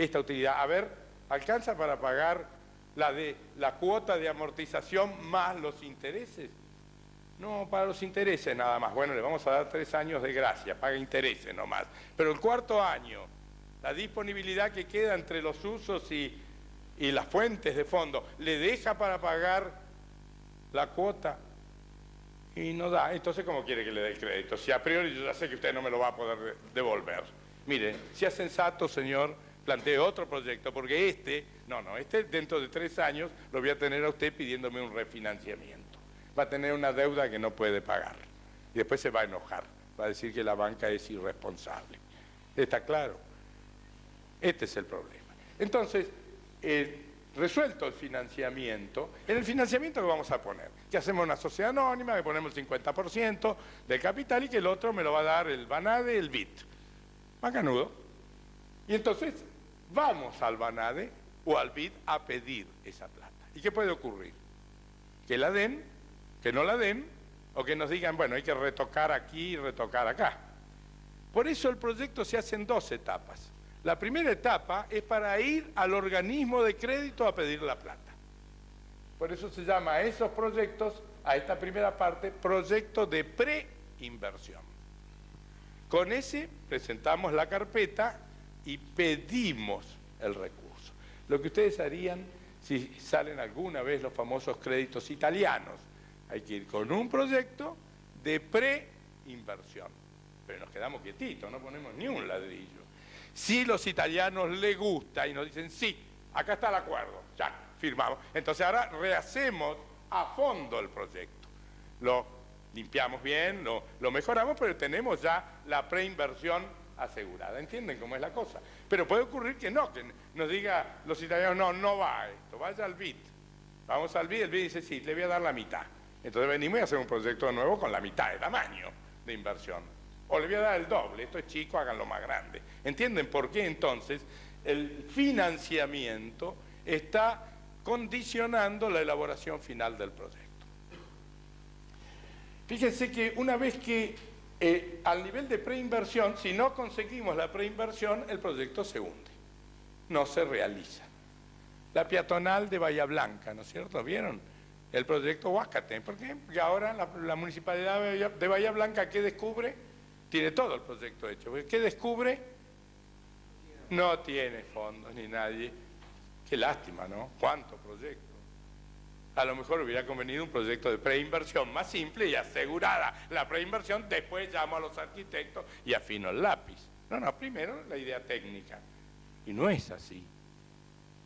esta utilidad. A ver, ¿alcanza para pagar la cuota de amortización más los intereses? No, para los intereses nada más. Bueno, le vamos a dar 3 años de gracia, paga intereses nomás. Pero el cuarto año, la disponibilidad que queda entre los usos y las fuentes de fondo, ¿le deja para pagar la cuota? Y no da. Entonces, ¿cómo quiere que le dé el crédito? Si a priori yo ya sé que usted no me lo va a poder devolver. Mire, sea sensato, señor, plantee otro proyecto, porque este dentro de 3 años lo voy a tener a usted pidiéndome un refinanciamiento. Va a tener una deuda que no puede pagar. Y después se va a enojar. Va a decir que la banca es irresponsable. ¿Está claro? Este es el problema. Entonces, resuelto el financiamiento, en el financiamiento que vamos a poner, que hacemos una sociedad anónima, que ponemos el 50% del capital y que el otro me lo va a dar el BANADE, el BIT. Macanudo. Y entonces vamos al BANADE o al BIT a pedir esa plata. ¿Y qué puede ocurrir? Que la den, que no la den, o que nos digan, bueno, hay que retocar aquí y retocar acá. Por eso el proyecto se hace en 2 etapas. La primera etapa es para ir al organismo de crédito a pedir la plata. Por eso se llama a esos proyectos, a esta primera parte, proyecto de preinversión. Con ese presentamos la carpeta y pedimos el recurso. Lo que ustedes harían si salen alguna vez los famosos créditos italianos. Hay que ir con un proyecto de preinversión. Pero nos quedamos quietitos, no ponemos ni un ladrillo. Si los italianos les gusta y nos dicen, sí, acá está el acuerdo, ya, firmamos. Entonces ahora rehacemos a fondo el proyecto. Lo limpiamos bien, lo mejoramos, pero tenemos ya la preinversión asegurada. ¿Entienden cómo es la cosa? Pero puede ocurrir que no, que nos diga los italianos, no va esto, vaya al BIT. Vamos al BIT, el BIT dice, sí, le voy a dar la mitad. Entonces venimos y hacemos un proyecto nuevo con la mitad de tamaño de inversión. O le voy a dar el doble, esto es chico, háganlo más grande. ¿Entienden por qué entonces el financiamiento está condicionando la elaboración final del proyecto? Fíjense que una vez que al nivel de preinversión, si no conseguimos la preinversión, el proyecto se hunde, no se realiza. La peatonal de Bahía Blanca, ¿no es cierto? ¿Vieron? El proyecto Huáscate, porque ahora la municipalidad de Bahía Blanca, ¿qué descubre? Tiene todo el proyecto hecho. ¿Qué descubre? No tiene fondos ni nadie. Qué lástima, ¿no? ¿Cuánto proyecto? A lo mejor hubiera convenido un proyecto de preinversión más simple y asegurada la preinversión, después llamo a los arquitectos y afino el lápiz. No, primero la idea técnica. Y no es así.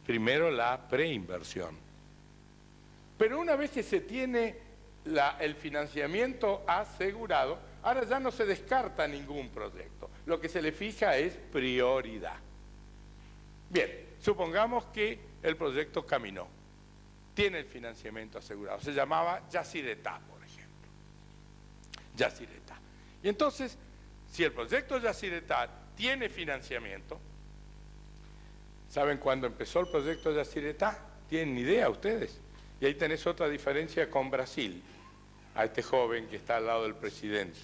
Primero la preinversión. Pero una vez que se tiene el financiamiento asegurado, ahora ya no se descarta ningún proyecto. Lo que se le fija es prioridad. Bien, supongamos que el proyecto caminó. Tiene el financiamiento asegurado. Se llamaba Yacyretá, por ejemplo. Yacyretá. Y entonces, si el proyecto Yacyretá tiene financiamiento, ¿saben cuándo empezó el proyecto Yacyretá? ¿Tienen idea ustedes? Y ahí tenés otra diferencia con Brasil, a este joven que está al lado del presidente.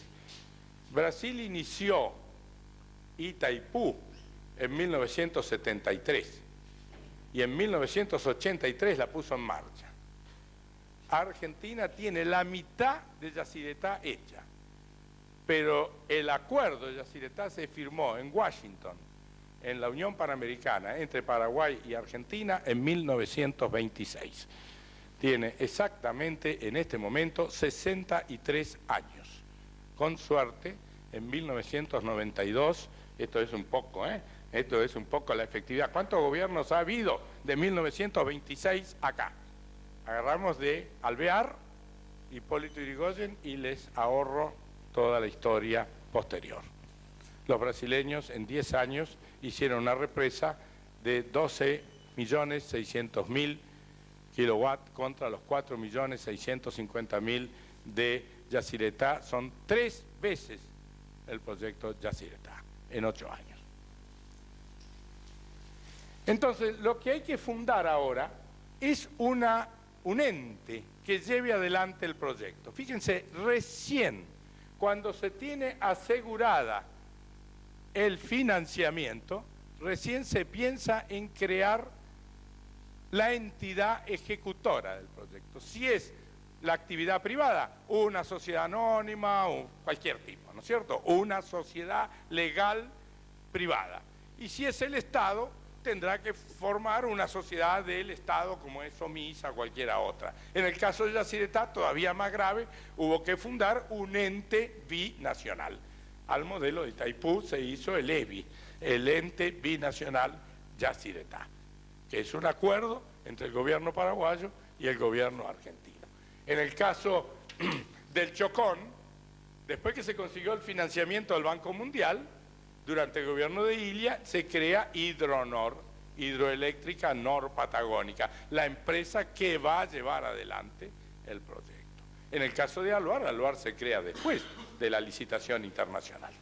Brasil inició Itaipú en 1973 y en 1983 la puso en marcha. Argentina tiene la mitad de Yacyretá hecha, pero el acuerdo de Yacyretá se firmó en Washington, en la Unión Panamericana, entre Paraguay y Argentina en 1926. Tiene exactamente en este momento 63 años. Con suerte, en 1992, esto es un poco, esto es un poco la efectividad. ¿Cuántos gobiernos ha habido de 1926 acá? Agarramos de Alvear, Hipólito Yrigoyen y les ahorro toda la historia posterior. Los brasileños en 10 años hicieron una represa de 12.600.000 kilowatts contra los 4.650.000 de Yacyretá. Son 3 veces el proyecto Yacyretá en 8 años. Entonces, lo que hay que fundar ahora es un ente que lleve adelante el proyecto. Fíjense, recién cuando se tiene asegurada el financiamiento, recién se piensa en crear la entidad ejecutora del proyecto. Si es la actividad privada, una sociedad anónima o cualquier tipo, ¿no es cierto? Una sociedad legal privada. Y si es el Estado, tendrá que formar una sociedad del Estado como es Omisa o cualquiera otra. En el caso de Yacyretá, todavía más grave, hubo que fundar un ente binacional. Al modelo de Itaipú se hizo el EBI, el ente binacional Yacyretá, que es un acuerdo entre el gobierno paraguayo y el gobierno argentino. En el caso del Chocón, después que se consiguió el financiamiento del Banco Mundial, durante el gobierno de Ilia se crea Hidronor, Hidroeléctrica Nor-Patagónica, la empresa que va a llevar adelante el proyecto. En el caso de Alvar se crea después de la licitación internacional.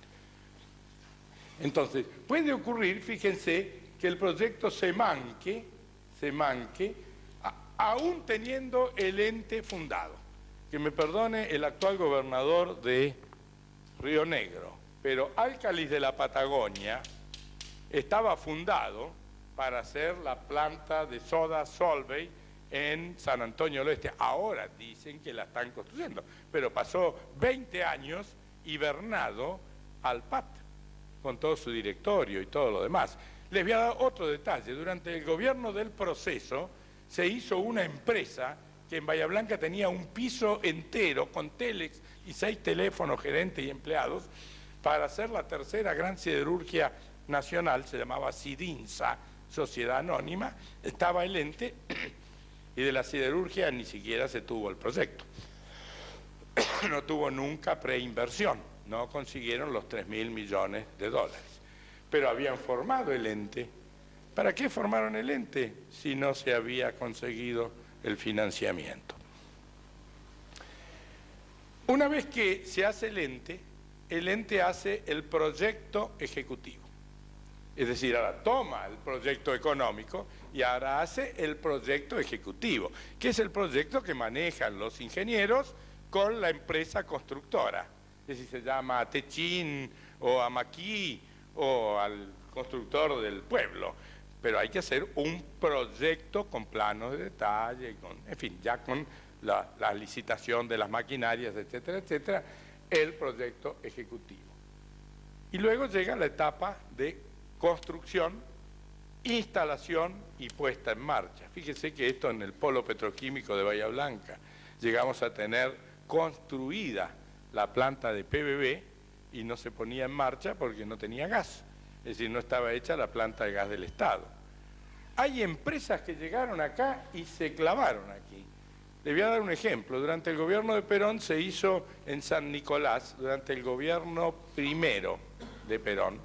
Entonces, puede ocurrir, fíjense, que el proyecto se manque, aún teniendo el ente fundado. Que me perdone el actual gobernador de Río Negro, pero Álcalis de la Patagonia estaba fundado para hacer la planta de soda Solvay en San Antonio del Oeste. Ahora dicen que la están construyendo, pero pasó 20 años hibernado al PAT, con todo su directorio y todo lo demás. Les voy a dar otro detalle. Durante el gobierno del proceso se hizo una empresa que en Bahía Blanca tenía un piso entero con telex y 6 teléfonos, gerentes y empleados, para hacer la tercera gran siderurgia nacional. Se llamaba Sidinsa, Sociedad Anónima, estaba el ente, y de la siderurgia ni siquiera se tuvo el proyecto. No tuvo nunca preinversión, no consiguieron los 3.000 millones de dólares. Pero habían formado el ente. ¿Para qué formaron el ente si no se había conseguido el financiamiento? Una vez que se hace el ente hace el proyecto ejecutivo. Es decir, ahora toma el proyecto económico y ahora hace el proyecto ejecutivo, que es el proyecto que manejan los ingenieros con la empresa constructora. Es decir, se llama a Techín o a Maquis o al constructor del pueblo. Pero hay que hacer un proyecto con planos de detalle, en fin, ya con la licitación de las maquinarias, etcétera, etcétera, el proyecto ejecutivo. Y luego llega la etapa de construcción, instalación y puesta en marcha. Fíjense que esto en el polo petroquímico de Bahía Blanca, llegamos a tener construida la planta de PBB y no se ponía en marcha porque no tenía gas. Es decir, no estaba hecha la planta de gas del Estado. Hay empresas que llegaron acá y se clavaron aquí. Les voy a dar un ejemplo. Durante el gobierno de Perón se hizo en San Nicolás, durante el gobierno primero de Perón,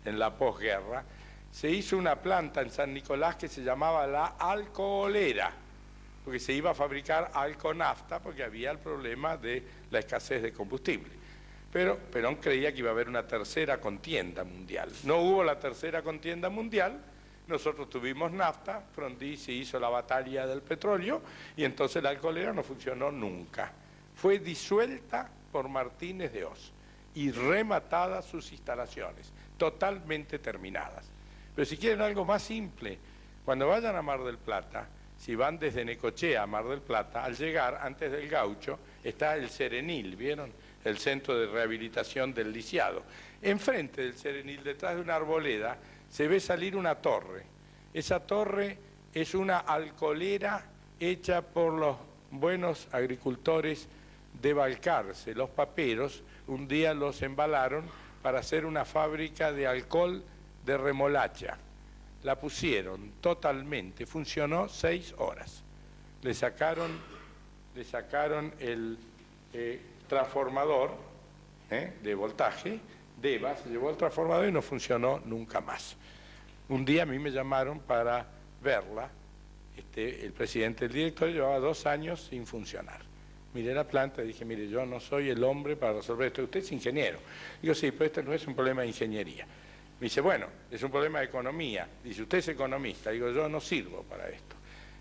en la posguerra, se hizo una planta en San Nicolás que se llamaba la alcoholera, porque se iba a fabricar alconafta porque había el problema de la escasez de combustible. Pero Perón creía que iba a haber una tercera contienda mundial. No hubo la tercera contienda mundial, nosotros tuvimos nafta, Frondizi hizo la batalla del petróleo y entonces la alcoholera no funcionó nunca. Fue disuelta por Martínez de Oz y rematadas sus instalaciones, totalmente terminadas. Pero si quieren algo más simple, cuando vayan a Mar del Plata, si van desde Necochea a Mar del Plata, al llegar, antes del Gaucho, está el Serenil, ¿vieron? El centro de rehabilitación del lisiado. Enfrente del Serenil, detrás de una arboleda, se ve salir una torre. Esa torre es una alcoholera hecha por los buenos agricultores de Balcarce, los paperos. Un día los embalaron para hacer una fábrica de alcohol de remolacha. La pusieron totalmente, funcionó 6 horas. Le sacaron el transformador de voltaje, DEVA, se llevó el transformador y no funcionó nunca más. Un día a mí me llamaron para verla, el presidente del directorio llevaba 2 años sin funcionar. Miré la planta y dije, mire, yo no soy el hombre para resolver esto, usted es ingeniero. Digo, sí, pero este no es un problema de ingeniería. Me dice, bueno, es un problema de economía. Dice, usted es economista. Digo, yo no sirvo para esto.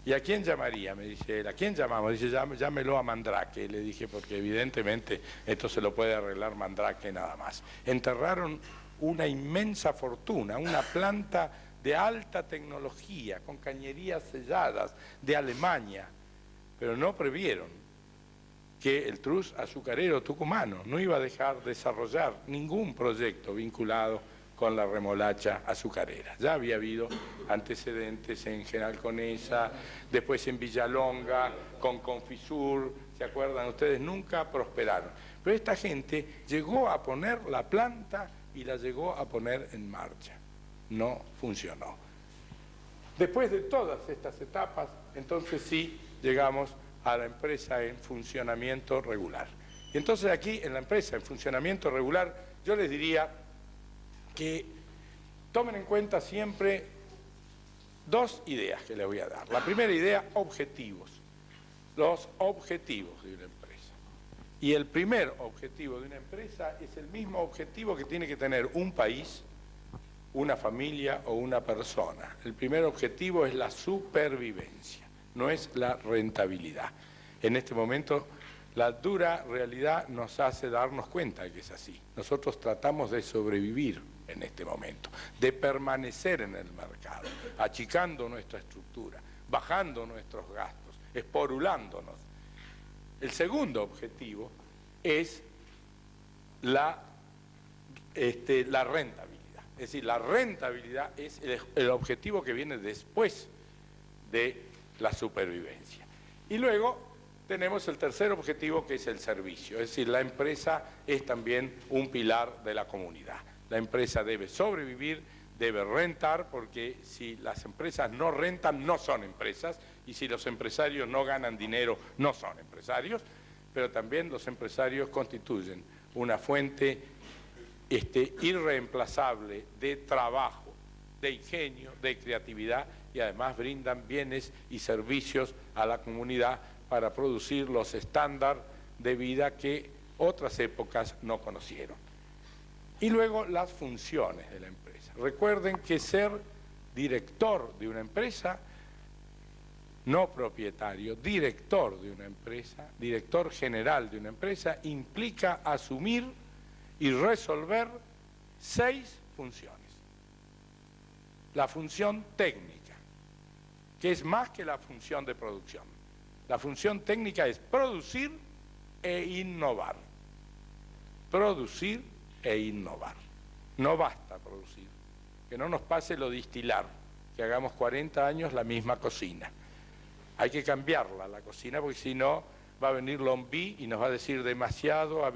¿Y a quién llamaría? Me dice él, ¿a quién llamamos? Dice, llámelo a Mandrake. Le dije, porque evidentemente esto se lo puede arreglar Mandrake nada más. Enterraron una inmensa fortuna, una planta de alta tecnología, con cañerías selladas de Alemania, pero no previeron que el Trust Azucarero Tucumano no iba a dejar desarrollar ningún proyecto vinculado con la remolacha azucarera. Ya había habido antecedentes en General Conesa, después en Villalonga, con Confisur, ¿se acuerdan ustedes? Nunca prosperaron. Pero esta gente llegó a poner la planta y la llegó a poner en marcha. No funcionó. Después de todas estas etapas, entonces sí llegamos a la empresa en funcionamiento regular. Y entonces aquí, en la empresa en funcionamiento regular, yo les diría que tomen en cuenta siempre dos ideas que les voy a dar. La primera idea, objetivos. Los objetivos de una empresa. Y el primer objetivo de una empresa es el mismo objetivo que tiene que tener un país, una familia o una persona. El primer objetivo es la supervivencia, no es la rentabilidad. En este momento, la dura realidad nos hace darnos cuenta de que es así. Nosotros tratamos de sobrevivir en este momento, de permanecer en el mercado, achicando nuestra estructura, bajando nuestros gastos, esporulándonos. El segundo objetivo es la rentabilidad. Es decir, la rentabilidad es el objetivo que viene después de la supervivencia. Y luego tenemos el tercer objetivo, que es el servicio. Es decir, la empresa es también un pilar de la comunidad. La empresa debe sobrevivir, debe rentar, porque si las empresas no rentan, no son empresas, y si los empresarios no ganan dinero, no son empresarios, pero también los empresarios constituyen una fuente irreemplazable de trabajo, de ingenio, de creatividad, y además brindan bienes y servicios a la comunidad para producir los estándares de vida que otras épocas no conocieron. Y luego las funciones de la empresa. Recuerden que ser director de una empresa, no propietario, director de una empresa, director general de una empresa, implica asumir y resolver 6 funciones. La función técnica, que es más que la función de producción. La función técnica es producir e innovar. Producir e innovar. No basta producir. Que no nos pase lo de estilar, que hagamos 40 años la misma cocina. Hay que cambiarla, la cocina, porque si no va a venir Lombí y nos va a decir demasiada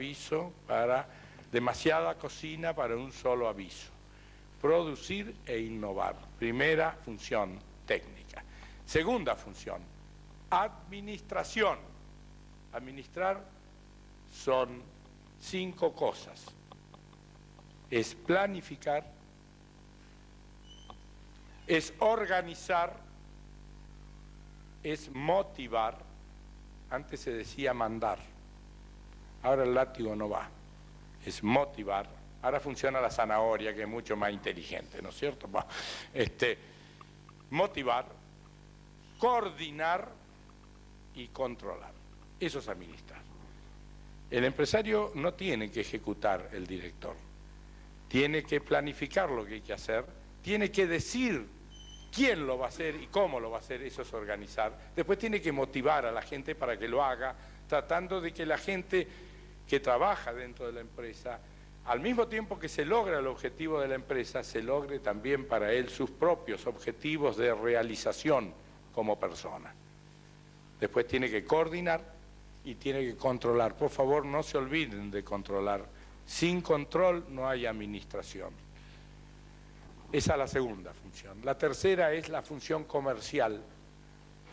cocina para un solo aviso. Producir e innovar. Primera función técnica. Segunda función, administración. Administrar son 5 cosas. Es planificar, es organizar, es motivar. Antes se decía mandar, ahora el látigo no va. Es motivar. Ahora funciona la zanahoria, que es mucho más inteligente, ¿no es cierto? Motivar, coordinar y controlar. Eso es administrar. El empresario no tiene que ejecutar el director. Tiene que planificar lo que hay que hacer, tiene que decir quién lo va a hacer y cómo lo va a hacer, eso es organizar. Después tiene que motivar a la gente para que lo haga, tratando de que la gente que trabaja dentro de la empresa, al mismo tiempo que se logra el objetivo de la empresa, se logre también para él sus propios objetivos de realización como persona. Después tiene que coordinar y tiene que controlar. Por favor, no se olviden de controlar. Sin control no hay administración. Esa es la segunda función. La tercera es la función comercial,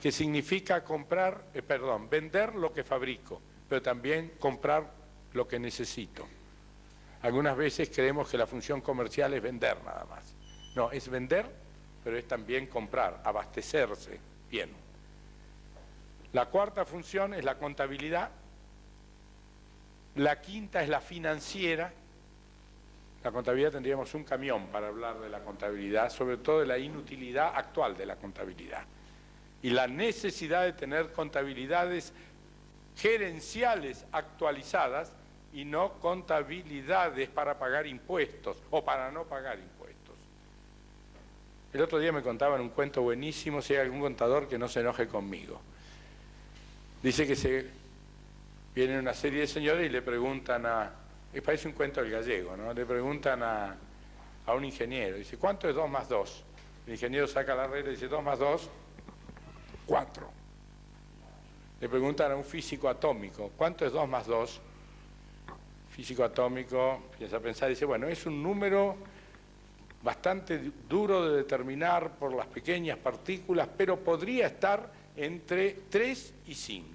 que significa vender lo que fabrico, pero también comprar lo que necesito. Algunas veces creemos que la función comercial es vender nada más. No, es vender, pero es también comprar, abastecerse bien. La cuarta función es la contabilidad. La quinta es la financiera. La contabilidad tendríamos un camión para hablar de la contabilidad, sobre todo de la inutilidad actual de la contabilidad. Y la necesidad de tener contabilidades gerenciales actualizadas y no contabilidades para pagar impuestos o para no pagar impuestos. El otro día me contaban un cuento buenísimo, si hay algún contador que no se enoje conmigo. Dice que viene una serie de señores y le preguntan parece un cuento del gallego, ¿no? Le preguntan a un ingeniero, dice, ¿cuánto es 2 más 2? El ingeniero saca la regla y dice, 2 más 2, 4. Le preguntan a un físico atómico, ¿cuánto es 2 más 2? Físico atómico empieza a pensar y dice, bueno, es un número bastante duro de determinar por las pequeñas partículas, pero podría estar entre 3 y 5.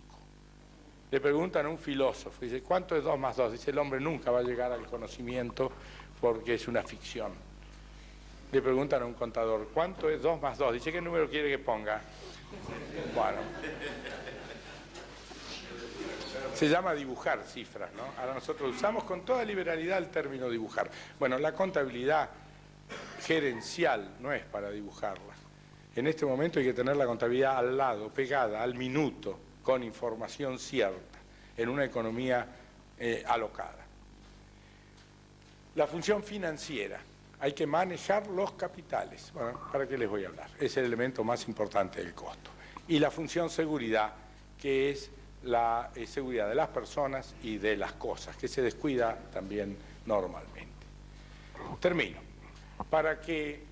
Le preguntan a un filósofo, dice, ¿cuánto es 2 más 2? Dice, el hombre nunca va a llegar al conocimiento porque es una ficción. Le preguntan a un contador, ¿cuánto es 2 más 2? Dice, ¿qué número quiere que ponga? Bueno. Se llama dibujar cifras, ¿no? Ahora nosotros usamos con toda liberalidad el término dibujar. Bueno, la contabilidad gerencial no es para dibujarla. En este momento hay que tener la contabilidad al lado, pegada, al minuto, con información cierta, en una economía alocada. La función financiera, hay que manejar los capitales. Bueno, ¿para qué les voy a hablar? Es el elemento más importante del costo. Y la función seguridad, que es la seguridad de las personas y de las cosas, que se descuida también normalmente. Termino. Para que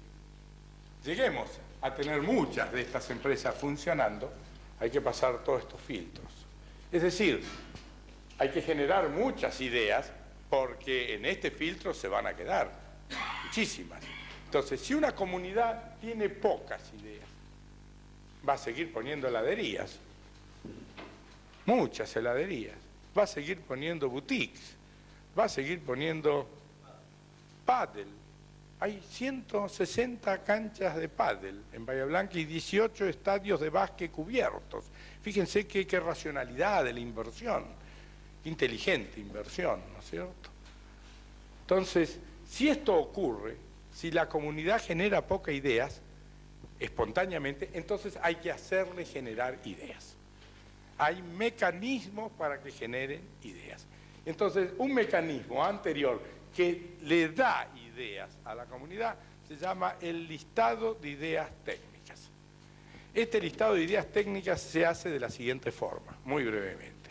lleguemos a tener muchas de estas empresas funcionando, hay que pasar todos estos filtros. Es decir, hay que generar muchas ideas porque en este filtro se van a quedar muchísimas. Entonces, si una comunidad tiene pocas ideas, va a seguir poniendo heladerías, muchas heladerías, va a seguir poniendo boutiques, va a seguir poniendo pádel. Hay 160 canchas de pádel en Bahía Blanca y 18 estadios de básquet cubiertos. Fíjense qué racionalidad de la inversión, qué inteligente inversión, ¿no es cierto? Entonces, si esto ocurre, si la comunidad genera pocas ideas, espontáneamente, entonces hay que hacerle generar ideas. Hay mecanismos para que generen ideas. Entonces, un mecanismo anterior que le da ideas a la comunidad se llama el listado de ideas técnicas. Este listado de ideas técnicas se hace de la siguiente forma, muy brevemente.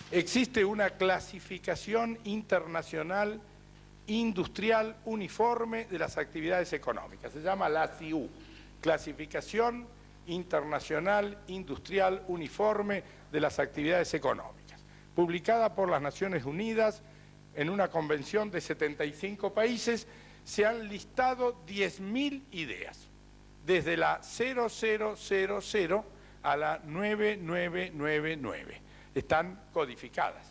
Existe una clasificación internacional industrial uniforme de las actividades económicas, se llama la CIU, Clasificación Internacional Industrial Uniforme de las Actividades Económicas, publicada por las Naciones Unidas en una convención de 75 países. Se han listado 10.000 ideas, desde la 0000 a la 9999. Están codificadas.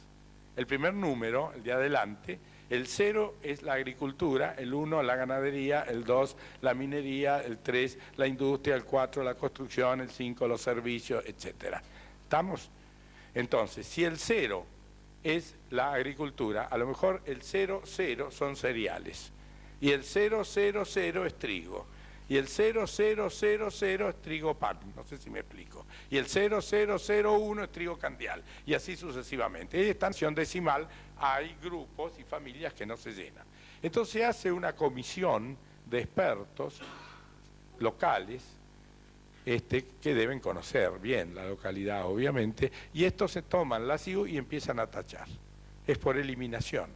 El primer número, el de adelante, el 0 es la agricultura, el 1 la ganadería, el 2 la minería, el 3 la industria, el 4 la construcción, el 5 los servicios, etc. ¿Estamos? Entonces, si el 0 es la agricultura, a lo mejor el 00 son cereales, y el 000 es trigo, y el 0000 es trigo pan, no sé si me explico, y el 0001 es trigo candial, y así sucesivamente. En esta extensión decimal hay grupos y familias que no se llenan. Entonces se hace una comisión de expertos locales que deben conocer bien la localidad, obviamente, y estos se toman la CIU y empiezan a tachar. Es por eliminación.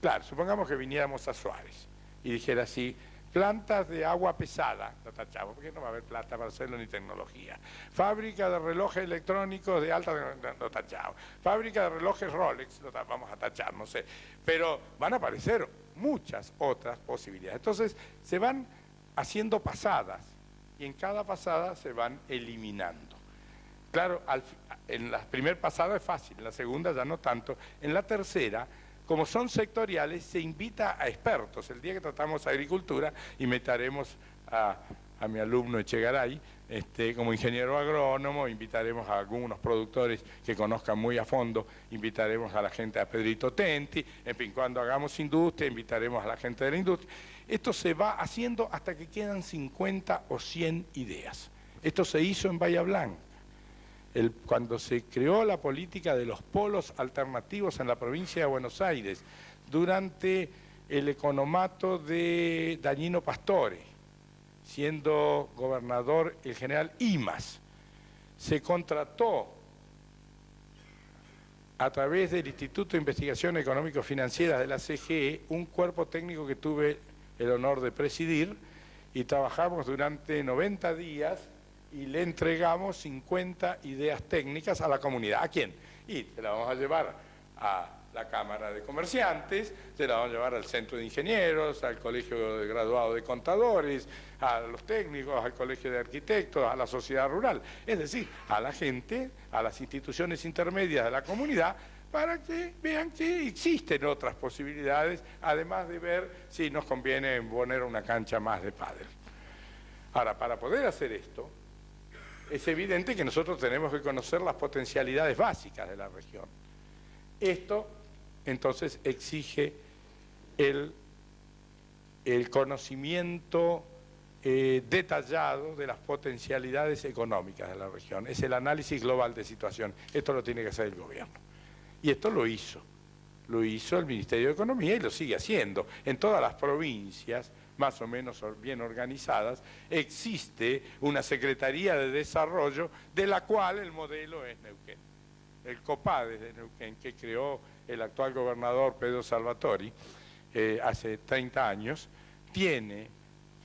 Claro, supongamos que viniéramos a Suárez y dijera así, plantas de agua pesada, lo tachamos, porque no va a haber plata para hacerlo ni tecnología. Fábrica de relojes electrónicos de alta, lo tachamos. Fábrica de relojes Rolex, lo vamos a tachar, no sé. Pero van a aparecer muchas otras posibilidades. Entonces, se van haciendo pasadas, y en cada pasada se van eliminando. Claro, en la primera pasada es fácil, en la segunda ya no tanto. En la tercera, como son sectoriales, se invita a expertos. El día que tratamos agricultura, invitaremos a mi alumno Echegaray, como ingeniero agrónomo, invitaremos a algunos productores que conozcan muy a fondo, invitaremos a la gente, a Pedrito Tenti, en fin, cuando hagamos industria, invitaremos a la gente de la industria. Esto se va haciendo hasta que quedan 50 o 100 ideas. Esto se hizo en Bahía Blanca. cuando se creó la política de los polos alternativos en la provincia de Buenos Aires, durante el economato de Dañino Pastore, siendo gobernador el general Imaz, se contrató a través del Instituto de Investigación Económico-Financiera de la CGE, un cuerpo técnico que tuve el honor de presidir, y trabajamos durante 90 días y le entregamos 50 ideas técnicas a la comunidad. ¿A quién? Y se la vamos a llevar a la Cámara de Comerciantes, se la vamos a llevar al Centro de Ingenieros, al Colegio de Graduados de Contadores, a los técnicos, al Colegio de Arquitectos, a la sociedad rural, es decir, a la gente, a las instituciones intermedias de la comunidad, para que vean que existen otras posibilidades, además de ver si nos conviene poner una cancha más de pádel. Ahora, para poder hacer esto, es evidente que nosotros tenemos que conocer las potencialidades básicas de la región. Esto, entonces, exige el conocimiento detallado de las potencialidades económicas de la región. Es el análisis global de situación. Esto lo tiene que hacer el gobierno. Y esto lo hizo el Ministerio de Economía y lo sigue haciendo. En todas las provincias, más o menos bien organizadas, existe una Secretaría de Desarrollo de la cual el modelo es Neuquén. El COPADES de Neuquén, que creó el actual gobernador Pedro Salvatori hace 30 años, tiene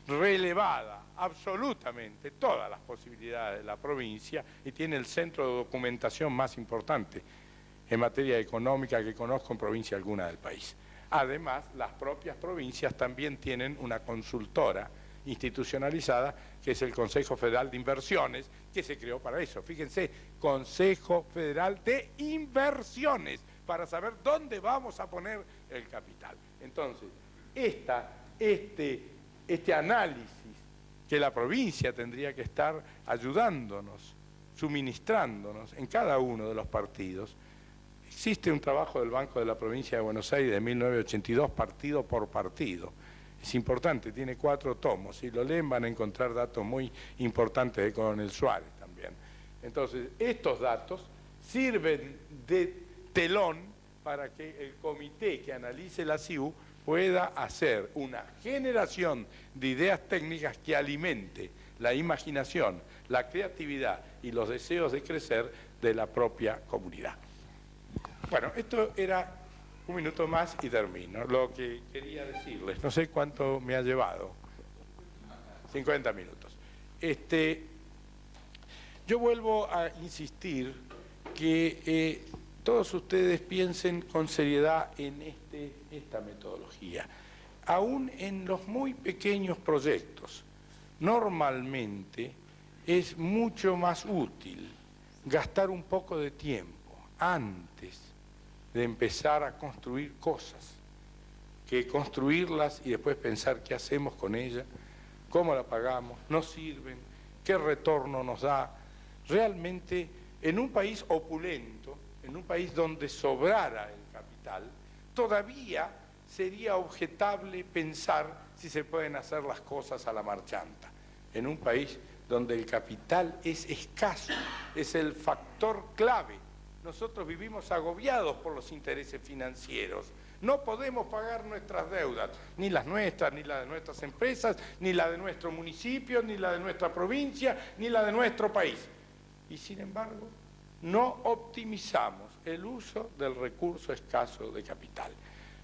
relevada absolutamente todas las posibilidades de la provincia y tiene el centro de documentación más importante en materia económica que conozco en provincia alguna del país. Además, las propias provincias también tienen una consultora institucionalizada, que es el Consejo Federal de Inversiones, que se creó para eso. Fíjense, Consejo Federal de Inversiones, para saber dónde vamos a poner el capital. Entonces, este análisis que la provincia tendría que estar ayudándonos, suministrándonos en cada uno de los partidos. Existe un trabajo del Banco de la Provincia de Buenos Aires de 1982, partido por partido. Es importante, tiene 4 tomos. Si lo leen van a encontrar datos muy importantes de Coronel Suárez también. Entonces, estos datos sirven de telón para que el comité que analice la CIU pueda hacer una generación de ideas técnicas que alimente la imaginación, la creatividad y los deseos de crecer de la propia comunidad. Bueno, esto era un minuto más y termino. Lo que quería decirles, no sé cuánto me ha llevado, 50 minutos. Yo vuelvo a insistir que todos ustedes piensen con seriedad en esta metodología. Aún en los muy pequeños proyectos, normalmente es mucho más útil gastar un poco de tiempo antes de empezar a construir cosas, que construirlas y después pensar qué hacemos con ellas, cómo la pagamos, nos sirven, qué retorno nos da. Realmente, en un país opulento, en un país donde sobrara el capital, todavía sería objetable pensar si se pueden hacer las cosas a la marchanta. En un país donde el capital es escaso, es el factor clave. Nosotros vivimos agobiados por los intereses financieros. No podemos pagar nuestras deudas, ni las nuestras, ni las de nuestras empresas, ni la de nuestro municipio, ni la de nuestra provincia, ni la de nuestro país. Y sin embargo, no optimizamos el uso del recurso escaso de capital.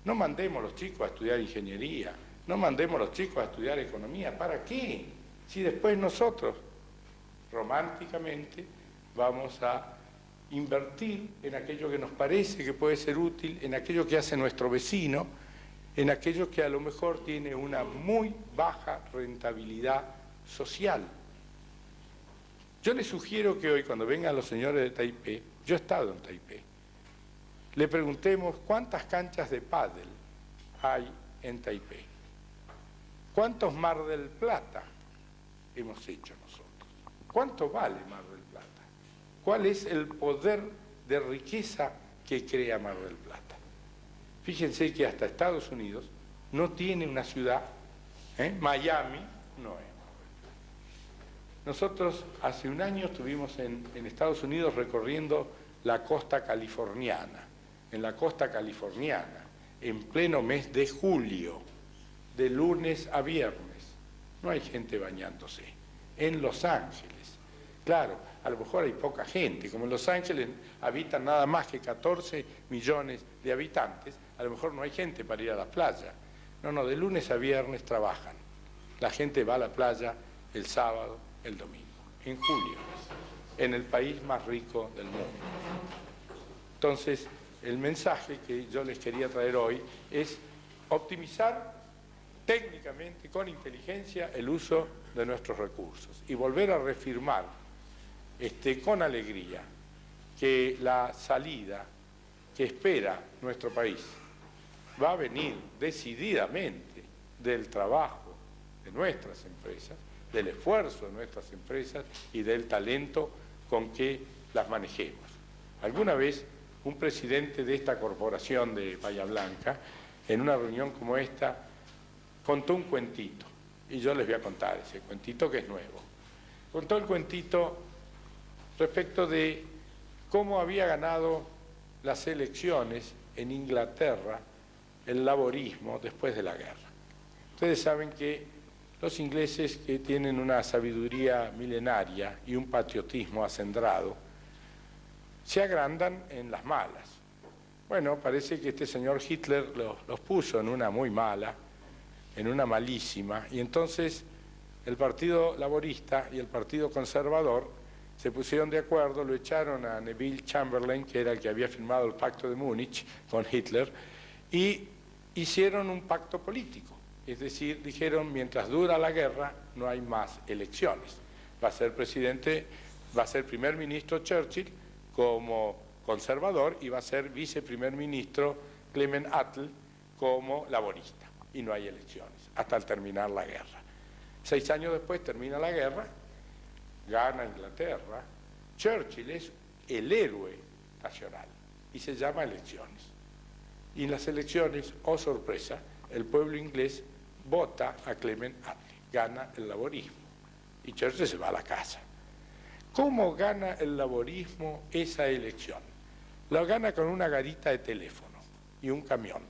No mandemos a los chicos a estudiar ingeniería, no mandemos a los chicos a estudiar economía. ¿Para qué? Si después nosotros, románticamente, vamos a invertir en aquello que nos parece que puede ser útil, en aquello que hace nuestro vecino, en aquello que a lo mejor tiene una muy baja rentabilidad social. Yo les sugiero que hoy, cuando vengan los señores de Taipei, yo he estado en Taipei, le preguntemos cuántas canchas de pádel hay en Taipei, cuántos Mar del Plata hemos hecho nosotros, cuánto vale Mar del Plata, cuál es el poder de riqueza que crea Mar del Plata. Fíjense que hasta Estados Unidos no tiene una ciudad, Miami no es. Nosotros hace un año estuvimos en Estados Unidos recorriendo la costa californiana. En la costa californiana, en pleno mes de julio, de lunes a viernes, no hay gente bañándose. En Los Ángeles, claro, a lo mejor hay poca gente, como en Los Ángeles habitan nada más que 14 millones de habitantes, a lo mejor no hay gente para ir a la playa. No, de lunes a viernes trabajan. La gente va a la playa el sábado, el domingo, en julio, en el país más rico del mundo. Entonces, el mensaje que yo les quería traer hoy es optimizar técnicamente, con inteligencia, el uso de nuestros recursos y volver a reafirmar con alegría que la salida que espera nuestro país va a venir decididamente del trabajo de nuestras empresas, del esfuerzo de nuestras empresas y del talento con que las manejemos. Alguna vez un presidente de esta corporación de Bahía Blanca, en una reunión como esta, contó un cuentito, y yo les voy a contar ese cuentito que es nuevo. Contó el cuentito respecto de cómo había ganado las elecciones en Inglaterra el laborismo después de la guerra. Ustedes saben que los ingleses, que tienen una sabiduría milenaria y un patriotismo acendrado, se agrandan en las malas. Bueno, parece que este señor Hitler los puso en una muy mala, en una malísima, y entonces el Partido Laborista y el Partido Conservador se pusieron de acuerdo, lo echaron a Neville Chamberlain, que era el que había firmado el Pacto de Múnich con Hitler, y hicieron un pacto político. Es decir, dijeron, mientras dura la guerra, no hay más elecciones. Va a ser presidente, va a ser primer ministro Churchill como conservador y va a ser viceprimer ministro Clement Attlee como laborista. Y no hay elecciones, hasta al terminar la guerra. 6 años después termina la guerra, gana Inglaterra, Churchill es el héroe nacional y se llama elecciones. Y en las elecciones, oh sorpresa, el pueblo inglés vota a Clement Attlee, gana el laborismo y Churchill se va a la casa. ¿Cómo gana el laborismo esa elección? La gana con una garita de teléfono y un camión,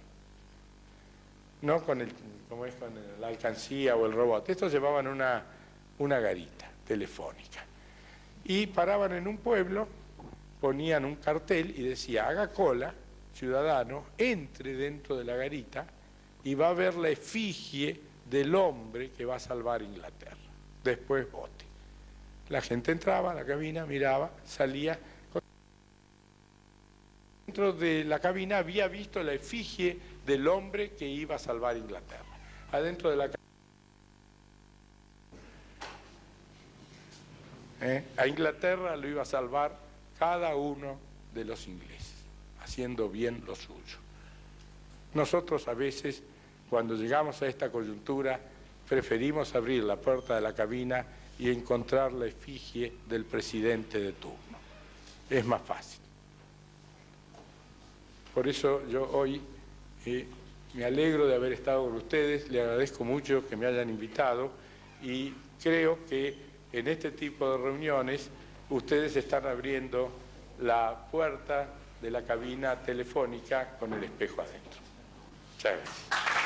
no con como es con la alcancía o el robot. Estos llevaban una garita telefónica y paraban en un pueblo, ponían un cartel y decía: haga cola, ciudadano, entre dentro de la garita y va a ver la efigie del hombre que va a salvar Inglaterra. Después vote. La gente entraba a la cabina, miraba, salía. Dentro de la cabina había visto la efigie del hombre que iba a salvar Inglaterra. Adentro de la cabina, a Inglaterra lo iba a salvar cada uno de los ingleses, haciendo bien lo suyo. Nosotros a veces, cuando llegamos a esta coyuntura, preferimos abrir la puerta de la cabina y encontrar la efigie del presidente de turno. Es más fácil. Por eso yo hoy me alegro de haber estado con ustedes, le agradezco mucho que me hayan invitado y creo que en este tipo de reuniones ustedes están abriendo la puerta de la cabina telefónica con el espejo adentro. Muchas gracias.